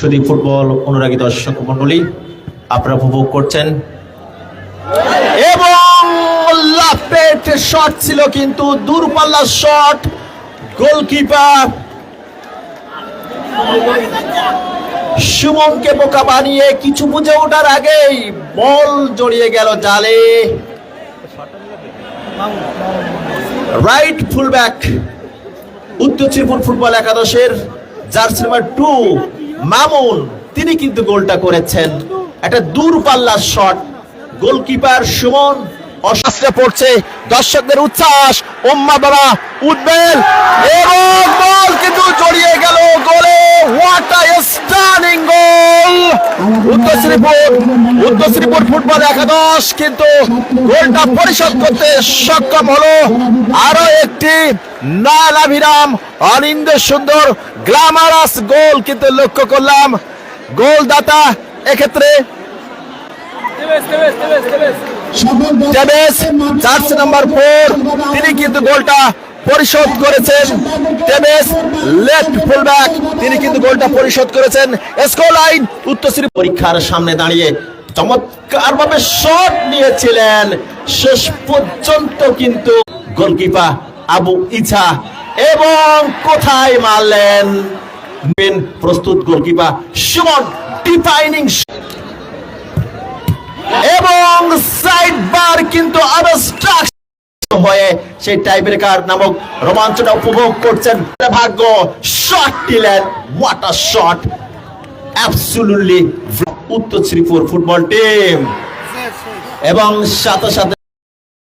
শুধু ফুটবল অনুরাগী দর্শক মণ্ডলী আপনারা উপভোগ করছেন এবং লাফেট শট ছিল কিন্তু দূরপাল্লার শট গোলকিপার সুমনকে বোকা বানিয়ে কিছু বুঝে ওঠার আগেই বল জড়িয়ে গেল জালে। রাইট ফুলব্যাক উত্তর ত্রিপুর ফুটবল একাদশের জার্সি নাম্বার 2 মামুন তিনি কিন্তু গোলটা করেছেন। একটা দূরপাল্লার শট গোলকিপার সুমন অশাস্ত্রে পড়ছে, দর্শকদের উচ্ছ্বাস, ওম্মা বাবা উঠবেন এবং বল কিন্তু জড়িয়ে গেল গোলে। হোয়াট আ স্টানিং গোল! উত্তর শ্রীপুর ফুটবল একাদশ কিন্তু গোলটা পরিশোধ করতে সক্ষম হলো। আরো একটি নালাভিরাম অনিন্দ সুন্দর গ্ল্যামারাস গোল কিন্তু লক্ষ্য করলাম। গোলদাতা এক্ষেত্রে জার্সি নাম্বার 4 তিনি কিন্তু গোলটা পরিশোধ করেছেন। টেবেস লেফট ফুলব্যাক তিনি কিন্তু গোলটা পরিশোধ করেছেন। স্কোর লাইন উত্তরশ্রী পরীক্ষার সামনে দাঁড়িয়ে চমৎকার ভাবে শট নিয়েছিলেন, শেষ পর্যন্ত কিন্তু গোলকিপার আবু ইছা এবং কোথায় মারলেন প্রস্তুত গোলকিপার সুমন ডিফাইনিং এবং সাইড বার কিন্তু হয়ে সেই টাইব্রেকার নামক রোমাঞ্চটা উপভোগ করছেন। ভাগ্য শট দিলেন, হোয়াট আ শট! অ্যাবসলিউটলি উত্তর শ্রীপুর ফুটবল টিম এবং সাথে সাথে